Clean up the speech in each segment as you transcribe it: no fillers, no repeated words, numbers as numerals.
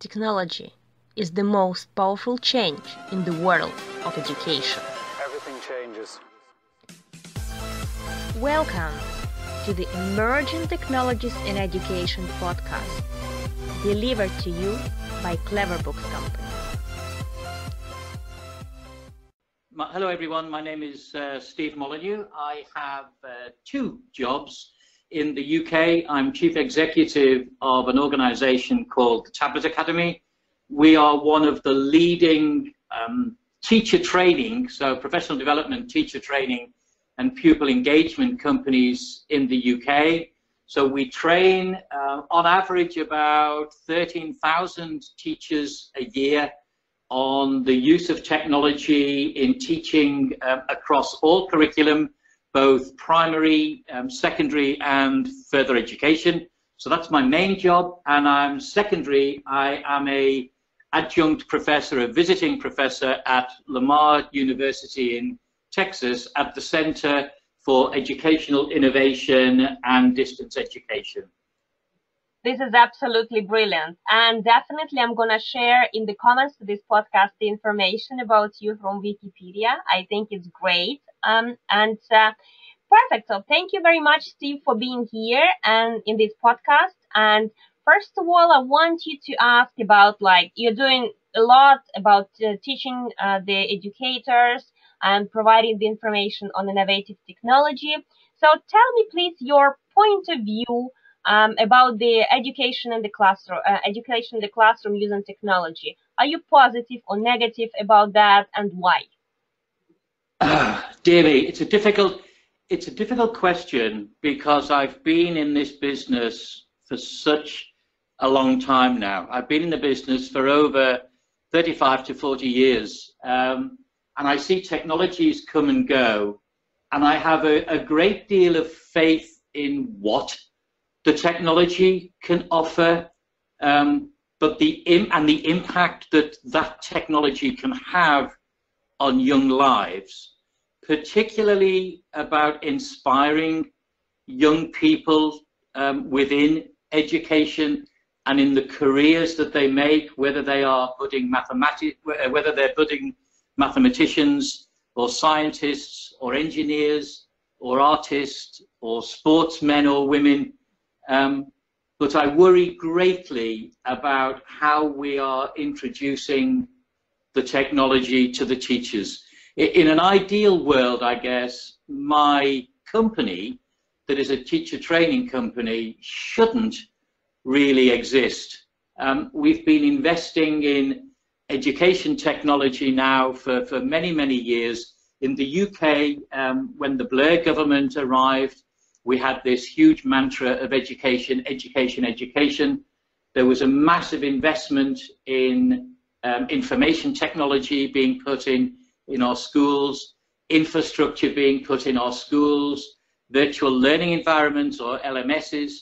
Technology is the most powerful change in the world of education. Everything changes. Welcome to the Emerging Technologies in Education podcast, delivered to you by Clever Books Company. Hello everyone, my name is Steve Molyneux. I have two jobs in the UK. I'm Chief Executive of an organisation called the Tablet Academy. We are one of the leading teacher training, so professional development, teacher training and pupil engagement companies in the UK. So we train on average about 13,000 teachers a year on the use of technology in teaching across all curriculum, both primary, secondary and further education. So that's my main job. And I'm secondary, I am a adjunct professor, a visiting professor at Lamar University in Texas at the Center for Educational Innovation and Distance Education. This is absolutely brilliant. And definitely I'm going to share in the comments to this podcast the information about you from Wikipedia. I think it's great. Perfect. So thank you very much, Steve, for being here and in this podcast. And first of all, I want you to ask about, you're doing a lot about teaching the educators and providing the information on innovative technology. So tell me, please, your point of view about the education in the classroom using technology. Are you positive or negative about that, and why? Dear me, it's a difficult question because I've been in this business for such a long time now. I've been in the business for over 35 to 40 years, and I see technologies come and go, and I have a great deal of faith in what the technology can offer, but the impact that technology can have on young lives, particularly about inspiring young people within education and in the careers that they make, whether they are whether they're budding mathematicians or scientists or engineers or artists or sportsmen or women. But I worry greatly about how we are introducing the technology to the teachers. In an ideal world, I guess, my company, that is a teacher training company, shouldn't really exist. We've been investing in education technology now for many, many years. In the UK, when the Blair government arrived, we had this huge mantra of education, education, education. There was a massive investment in information technology being put in our schools, infrastructure being put in our schools, virtual learning environments or LMSs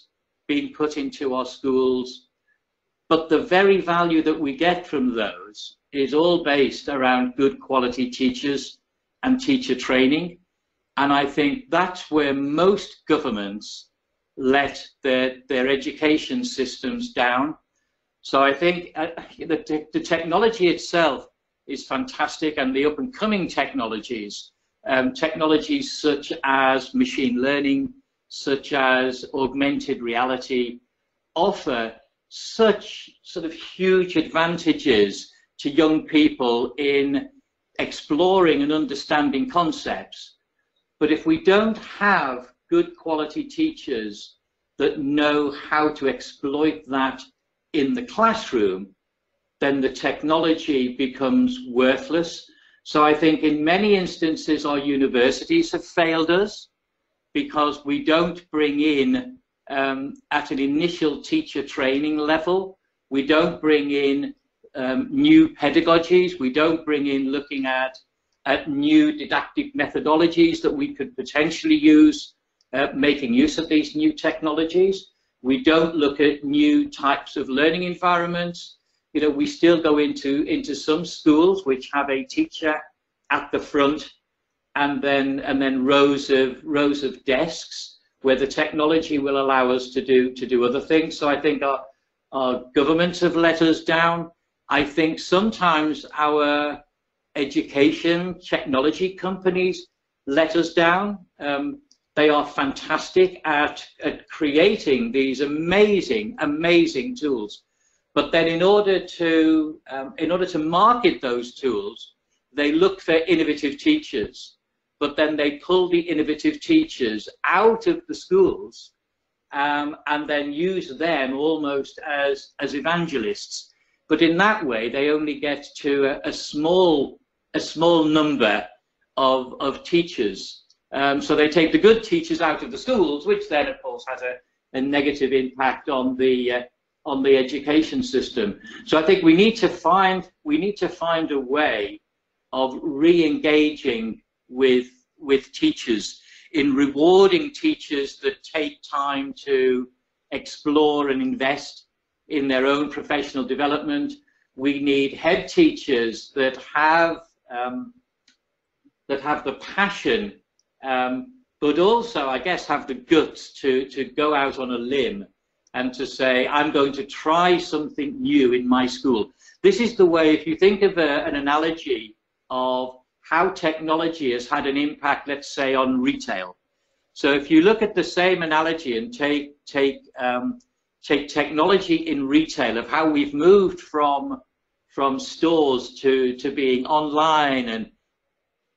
being put into our schools. But the very value that we get from those is all based around good quality teachers and teacher training. And I think that's where most governments let their education systems down. So I think the technology itself is fantastic, and the up and coming technologies, technologies such as machine learning, such as augmented reality, offer such sort of huge advantages to young people in exploring and understanding concepts. But if we don't have good quality teachers that know how to exploit that in the classroom, then the technology becomes worthless. So I think in many instances our universities have failed us because we don't bring in at an initial teacher training level, we don't bring in new pedagogies, we don't bring in looking at new didactic methodologies that we could potentially use, making use of these new technologies. We don't look at new types of learning environments. We still go into some schools which have a teacher at the front and then rows of desks where the technology will allow us to do other things. So I think our governments have let us down. I think sometimes our education technology companies let us down. They are fantastic at creating these amazing, amazing tools. But then in order to market those tools, they look for innovative teachers. But then they pull the innovative teachers out of the schools and then use them almost as evangelists. But in that way, they only get to a small number of teachers. So they take the good teachers out of the schools, which then, of course, has a negative impact on the education system. So I think we need to find a way of re-engaging with teachers, in rewarding teachers that take time to explore and invest in their own professional development. We need head teachers that have the passion, but also, I guess, have the guts to go out on a limb and to say, I'm going to try something new in my school. This is the way, if you think of an analogy of how technology has had an impact, let's say, on retail. So if you look at the same analogy and take technology in retail, of how we've moved from stores to being online and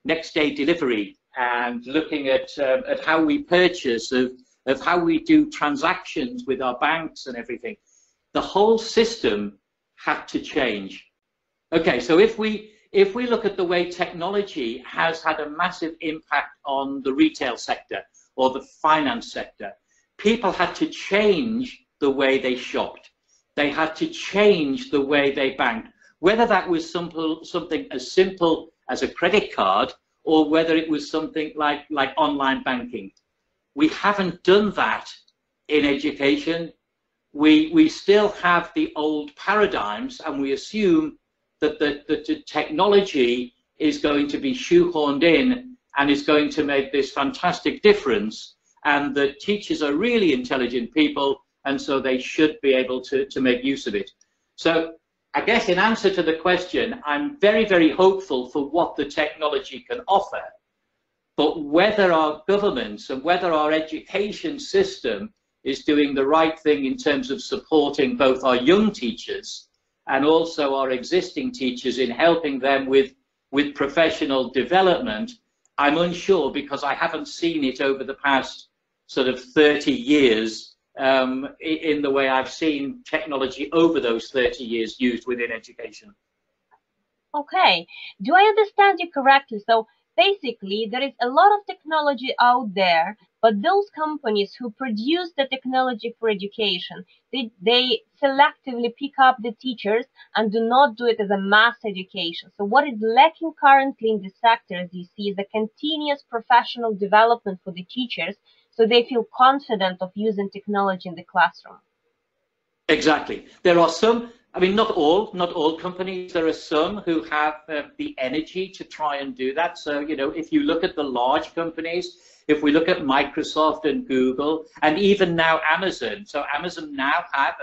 next day delivery, and looking at how we purchase, of how we do transactions with our banks and everything, the whole system had to change. Okay, so if we look at the way technology has had a massive impact on the retail sector or the finance sector, people had to change the way they shopped. They had to change the way they banked, whether that was something as simple as a credit card or whether it was something like online banking. We haven't done that in education. We still have the old paradigms, and we assume that the technology is going to be shoehorned in and is going to make this fantastic difference, and that teachers are really intelligent people, and so they should be able to make use of it. So I guess in answer to the question, I'm very, very hopeful for what the technology can offer, but whether our governments and whether our education system is doing the right thing in terms of supporting both our young teachers and also our existing teachers in helping them with professional development, I'm unsure, because I haven't seen it over the past sort of 30 years in the way I've seen technology over those 30 years used within education. Okay, do I understand you correctly? So basically, there is a lot of technology out there, but those companies who produce the technology for education, they selectively pick up the teachers and do not do it as a mass education. So what is lacking currently in the sector, as you see, is a continuous professional development for the teachers, so they feel confident of using technology in the classroom. Exactly. There are some, I mean, not all companies. There are some who have the energy to try and do that. So, you know, if you look at the large companies, if we look at Microsoft and Google, and even now Amazon. So Amazon now have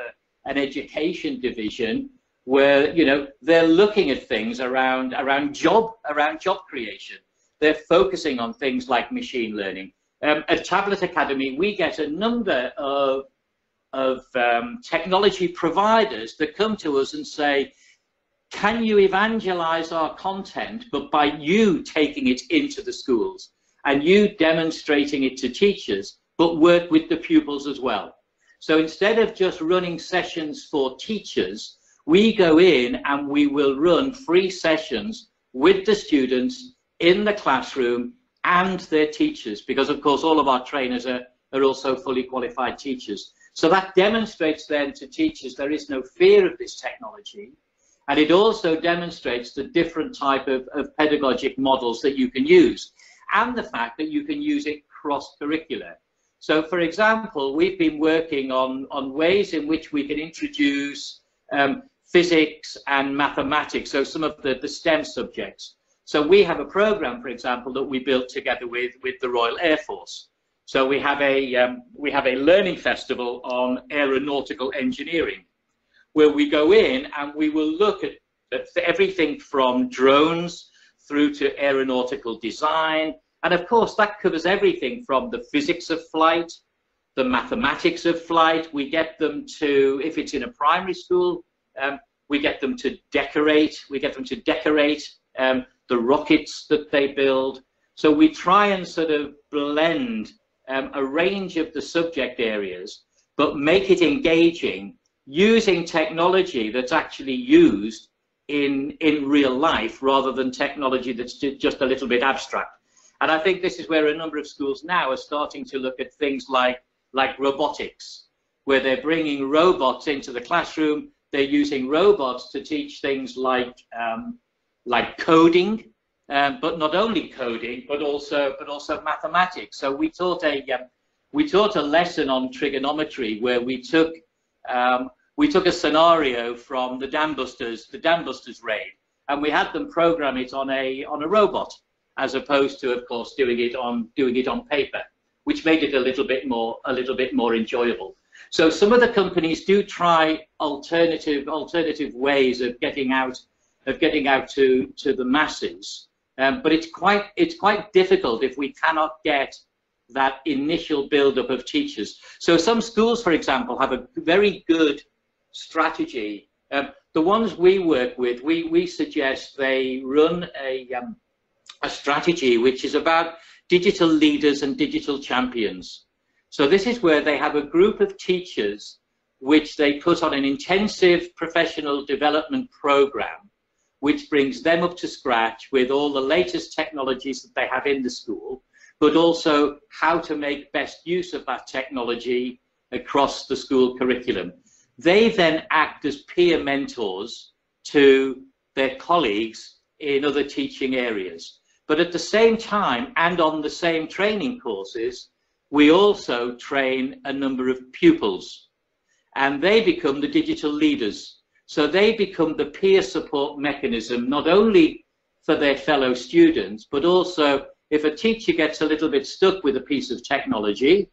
an education division where, you know, they're looking at things around job creation. They're focusing on things like machine learning. At Tablet Academy, we get a number of technology providers that come to us and say, can you evangelize our content, but by you taking it into the schools and you demonstrating it to teachers, but work with the pupils as well. So instead of just running sessions for teachers, we go in and we will run free sessions with the students in the classroom and their teachers, because of course all of our trainers are also fully qualified teachers. So that demonstrates then to teachers there is no fear of this technology, and it also demonstrates the different type of pedagogic models that you can use, and the fact that you can use it cross-curricular. So for example, we've been working on ways in which we can introduce physics and mathematics, so some of the STEM subjects. So we have a program, for example, that we built together with the Royal Air Force. So we have a learning festival on aeronautical engineering. where we go in and we will look at everything from drones through to aeronautical design. And of course, that covers everything from the physics of flight, the mathematics of flight. We get them to, if it's in a primary school, we get them to decorate. We get them to decorate the rockets that they build. So we try and sort of blend a range of the subject areas, but make it engaging using technology that's actually used in real life rather than technology that's just a little bit abstract. And I think this is where a number of schools now are starting to look at things like robotics, where they're bringing robots into the classroom. They're using robots to teach things like coding, but not only coding, but also mathematics. So we taught a lesson on trigonometry where we took a scenario from the Dam Busters raid, and we had them program it on a robot, as opposed to, of course, doing it on paper, which made it a little bit more enjoyable. So some of the companies do try alternative ways of getting out to the masses, but it's quite difficult if we cannot get that initial build-up of teachers. So some schools, for example, have a very good strategy. The ones we work with, we suggest they run a strategy which is about digital leaders and digital champions. So this is where they have a group of teachers which they put on an intensive professional development program, which brings them up to scratch with all the latest technologies that they have in the school, but also how to make best use of that technology across the school curriculum. They then act as peer mentors to their colleagues in other teaching areas. But at the same time, and on the same training courses, we also train a number of pupils, and they become the digital leaders. So they become the peer support mechanism, not only for their fellow students, but also if a teacher gets a little bit stuck with a piece of technology,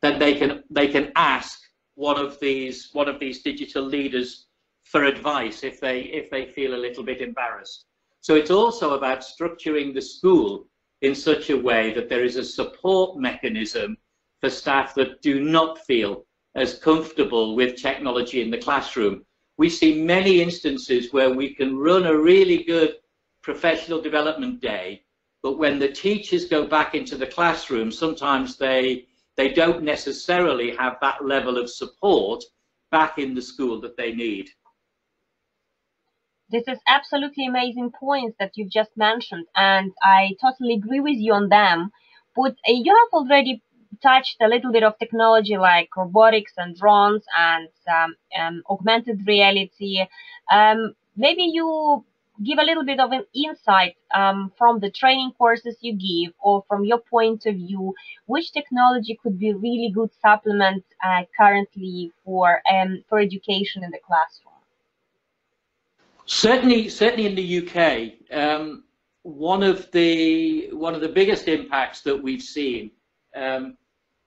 then they can ask one of these digital leaders for advice if they feel a little bit embarrassed. So it's also about structuring the school in such a way that there is a support mechanism for staff that do not feel as comfortable with technology in the classroom. We see many instances where we can run a really good professional development day, but when the teachers go back into the classroom, sometimes they don't necessarily have that level of support back in the school that they need. This is absolutely amazing points that you've just mentioned, and I totally agree with you on them. But you have already touched a little bit of technology like robotics and drones and augmented reality. Maybe you give a little bit of an insight from the training courses you give, or from your point of view, which technology could be really good supplement currently for education in the classroom? Certainly in the UK, one of the biggest impacts that we've seen, and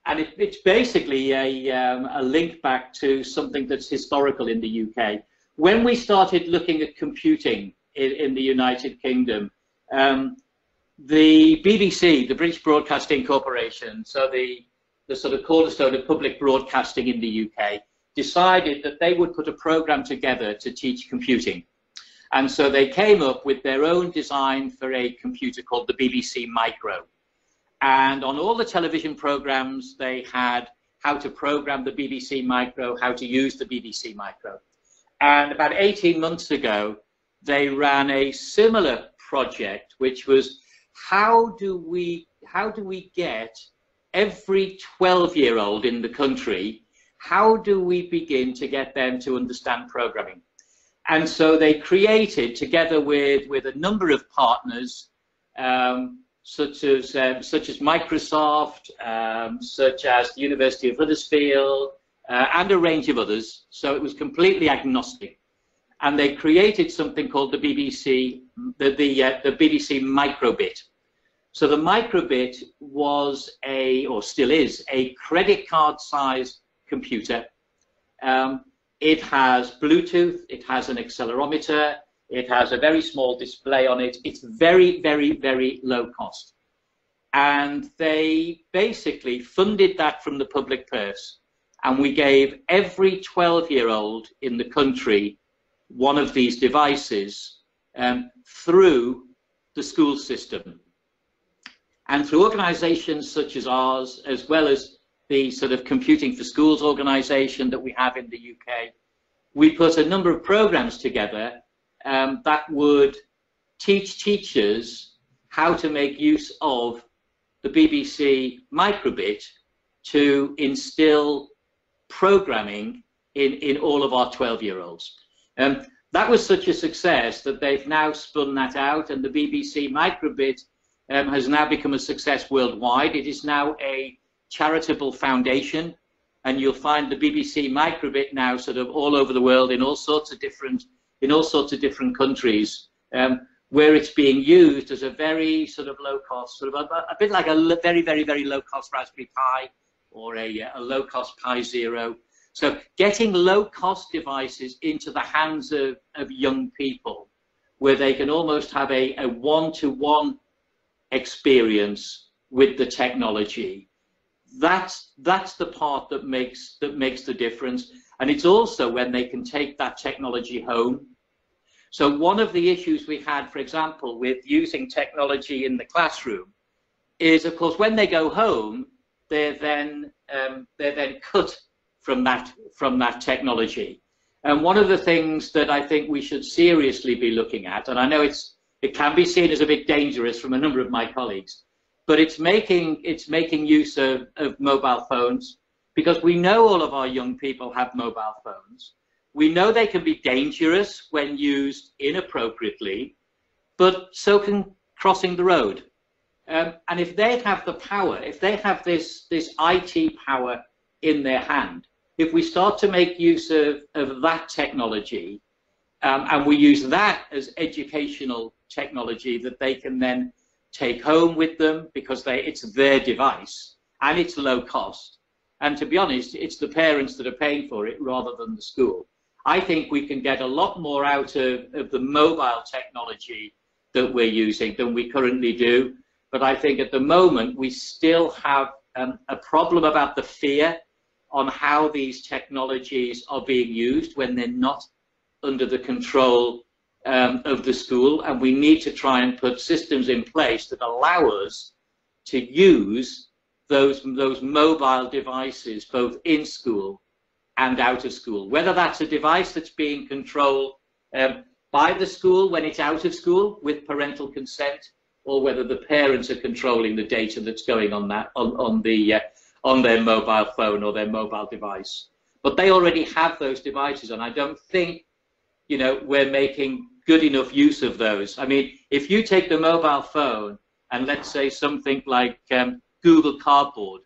it's basically a link back to something that's historical in the UK. When we started looking at computing in the United Kingdom, the BBC, the British Broadcasting Corporation, so the sort of cornerstone of public broadcasting in the UK, decided that they would put a program together to teach computing. And so they came up with their own design for a computer called the BBC Micro. And on all the television programs, they had how to program the BBC Micro, how to use the BBC Micro. And about 18 months ago, they ran a similar project, which was how do we get every 12-year-old in the country, how do we begin to get them to understand programming? And so they created, together with a number of partners, such as Microsoft, such as the University of Huddersfield, and a range of others. So it was completely agnostic. And they created something called the BBC, the BBC Microbit. So the Microbit was or still is, a credit card-sized computer. It has Bluetooth, it has an accelerometer, it has a very small display on it. It's very, very, very low cost. And they basically funded that from the public purse. And we gave every 12-year-old in the country one of these devices through the school system. And through organizations such as ours, as well as the sort of Computing for Schools organization that we have in the UK, we put a number of programs together that would teach teachers how to make use of the BBC microbit to instill programming in all of our 12-year-olds. That was such a success that they've now spun that out, and the BBC microbit has now become a success worldwide. It is now a charitable foundation, and you'll find the BBC microbit now sort of all over the world in all sorts of different countries, where it's being used as a very sort of low cost, sort of a bit like a very, very, very low cost Raspberry Pi or a low cost Pi Zero. So getting low cost devices into the hands of young people, where they can almost have a one-to-one experience with the technology, that's the part that makes the difference. And it's also when they can take that technology home. So one of the issues we had, for example, with using technology in the classroom is, of course, when they go home, they're then cut from that technology. And one of the things that I think we should seriously be looking at, and I know it can be seen as a bit dangerous from a number of my colleagues, but it's making use of mobile phones, because we know all of our young people have mobile phones. We know they can be dangerous when used inappropriately, but so can crossing the road. And if they have the power, if they have this IT power in their hand, if we start to make use of that technology, and we use that as educational technology that they can then take home with them, because it's their device and it's low cost. And to be honest, it's the parents that are paying for it rather than the school. I think we can get a lot more out of the mobile technology that we're using than we currently do. But I think at the moment we still have a problem about the fear on how these technologies are being used when they're not under the control of the school, and we need to try and put systems in place that allow us to use those mobile devices both in school and out of school. Whether that's a device that's being controlled by the school when it's out of school with parental consent, or whether the parents are controlling the data that's going on their mobile phone or their mobile device. But they already have those devices, and I don't think we're making good enough use of those. I mean, if you take the mobile phone and let's say something like Google Cardboard,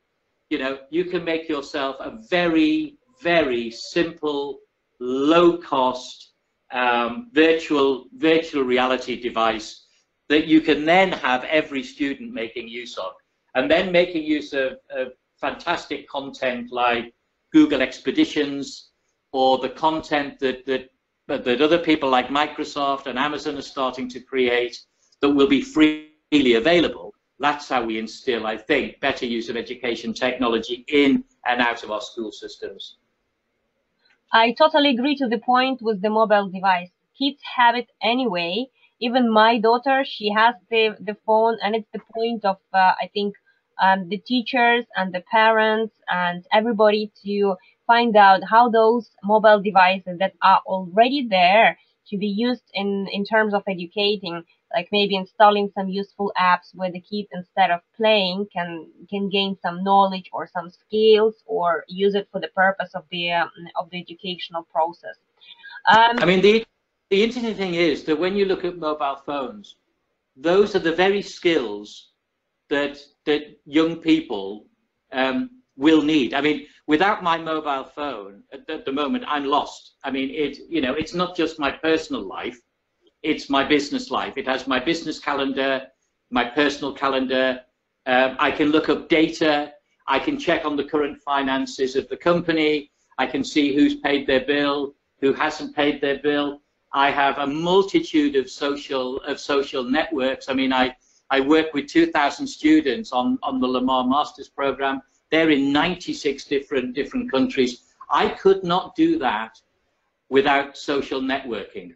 you can make yourself a very, very simple, low-cost virtual reality device that you can then have every student making use of, and then making use of fantastic content like Google Expeditions, or the content that other people like Microsoft and Amazon are starting to create that will be freely available. That's how we instill, I think, better use of education technology in and out of our school systems. I totally agree to the point with the mobile device. Kids have it anyway. Even my daughter, she has the phone, and it's the point of, I think, the teachers and the parents and everybody to find out how those mobile devices that are already there to be used in terms of educating, like maybe installing some useful apps where the kids, instead of playing, can gain some knowledge or some skills, or use it for the purpose of the educational process. I mean, the interesting thing is that when you look at mobile phones, those are the very skills that young people will need. I mean, without my mobile phone at the moment, I'm lost. I mean, it's not just my personal life, it's my business life. It has my business calendar, my personal calendar. I can look up data. I can check on the current finances of the company. I can see who's paid their bill, who hasn't paid their bill. I have a multitude of social networks. I mean, I work with 2,000 students on the Lamar Master's Program. They're in 96 different countries. I could not do that without social networking.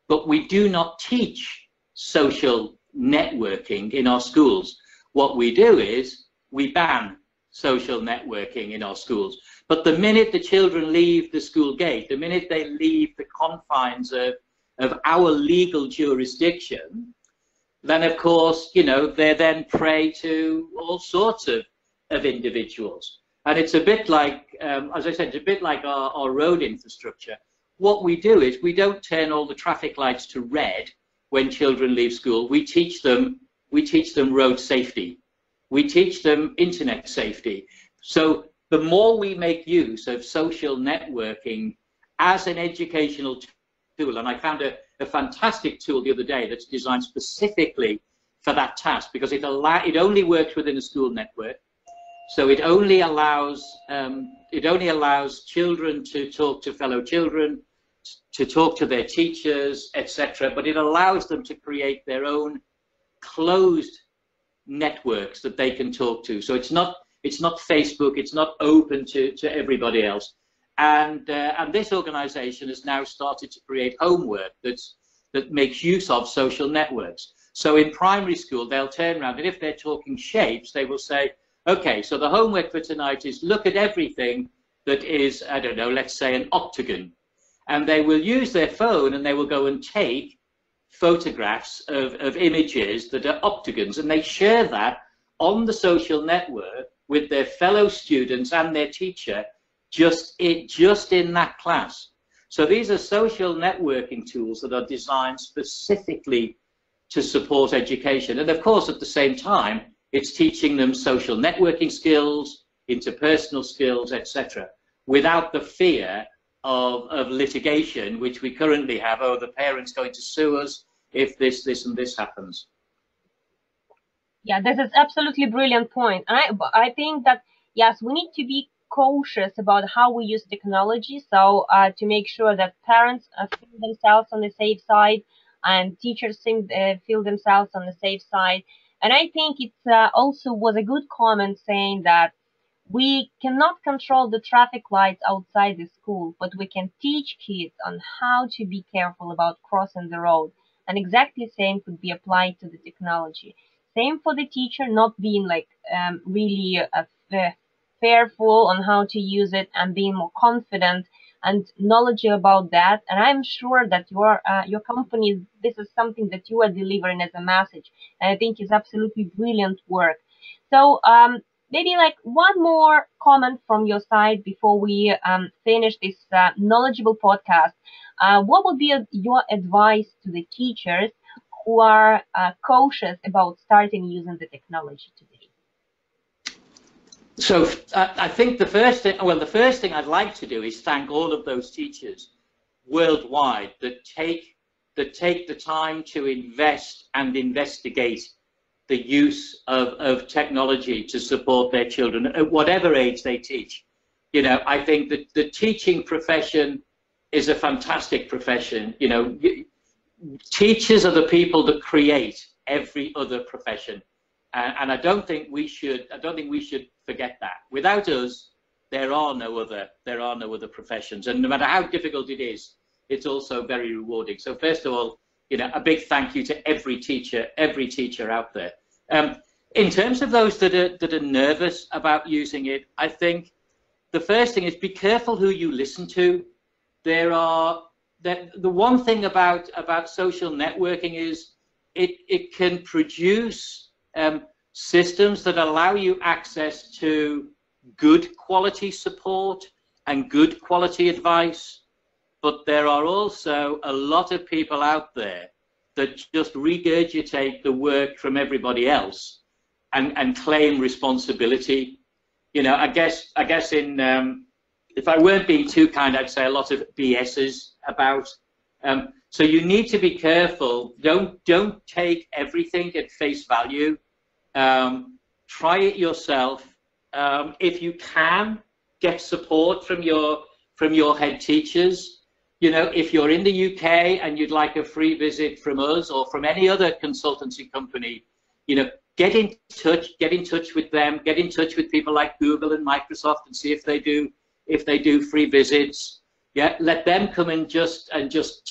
But we do not teach social networking in our schools. What we do is we ban social networking in our schools. But the minute the children leave the school gate, the minute they leave the confines of our legal jurisdiction, then of course, you know, they're then prey to all sorts of individuals. And it's a bit like, as I said, it's a bit like our road infrastructure. What we do is we don't turn all the traffic lights to red when children leave school. We teach them road safety. We teach them internet safety. So the more we make use of social networking as an educational tool, and I found a fantastic tool the other day that's designed specifically for that task, because it only works within a school network. So it only allows children to talk to fellow children, to talk to their teachers, etc. But it allows them to create their own closed networks that they can talk to. So it's not Facebook, it's not open to everybody else. And this organization has now started to create homework that makes use of social networks. So in primary school, they'll turn around, and if they're talking shapes, they will say, okay, so the homework for tonight is look at everything that is, I don't know, let's say an octagon. And they will use their phone and they will go and take photographs of images that are octagons, and they share that on the social network with their fellow students and their teacher just in that class. So these are social networking tools that are designed specifically to support education. And of course, at the same time, it's teaching them social networking skills, interpersonal skills, etc., without the fear of litigation, which we currently have. Oh, the parent's going to sue us if this, and this happens. Yeah, this is absolutely brilliant point. I think that, yes, we need to be cautious about how we use technology. So to make sure that parents feel themselves on the safe side and teachers feel themselves on the safe side. And I think it also was a good comment saying that we cannot control the traffic lights outside the school, but we can teach kids on how to be careful about crossing the road. And exactly the same could be applied to the technology. Same for the teacher, not being like really fearful on how to use it and being more confident and knowledgeable about that. And I'm sure that your company, this is something that you are delivering as a message. And I think it's absolutely brilliant work. So maybe like one more comment from your side before we finish this knowledgeable podcast. What would be your advice to the teachers who are cautious about starting using the technology today? So I think the first thing I'd like to do is thank all of those teachers worldwide that take the time to invest and investigate the use of technology to support their children at whatever age they teach. You know, I think that the teaching profession is a fantastic profession. You know, teachers are the people that create every other profession, and I don't think we should forget that. Without us, there are no other professions, and no matter how difficult it is, it's also very rewarding. So first of all, you know, a big thank you to every teacher out there. In terms of those that are nervous about using it, I think the first thing is be careful who you listen to. The one thing about social networking is it can produce systems that allow you access to good quality support and good quality advice, but there are also a lot of people out there that just regurgitate the work from everybody else and claim responsibility. You know, I guess in if I weren't being too kind, I'd say a lot of BS's about. So you need to be careful. Don't take everything at face value. Try it yourself. If you can, get support from your from your head teachers. You know, if you're in the UK and you'd like a free visit from us or from any other consultancy company, you know, get in touch with them, get in touch with people like Google and Microsoft and see if they do free visits. Yeah, let them come and just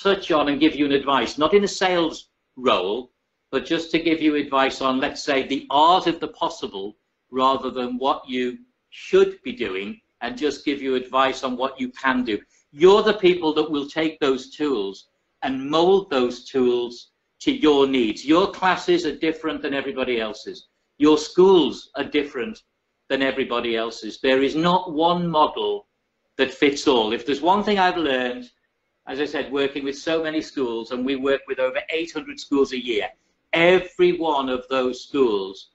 touch on and give you an advice, not in a sales role, but just to give you advice on, let's say, the art of the possible rather than what you should be doing, and just give you advice on what you can do. You're the people that will take those tools and mold those tools to your needs. Your classes are different than everybody else's. Your schools are different than everybody else's. There is not one model that fits all. If there's one thing I've learned, as I said, working with so many schools, and we work with over 800 schools a year, every one of those schools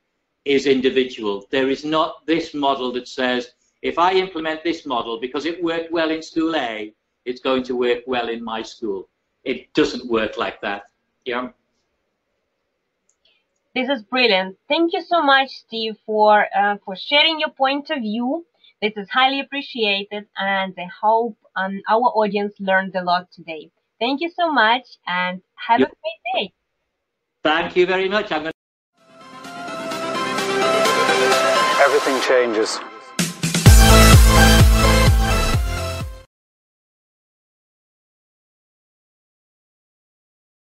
is individual. There is not this model that says, if I implement this model because it worked well in school A, it's going to work well in my school. It doesn't work like that. Yeah. This is brilliant. Thank you so much, Steve, for sharing your point of view. This is highly appreciated, and I hope our audience learned a lot today. Thank you so much, and have a great day. Thank you very much. Everything changes.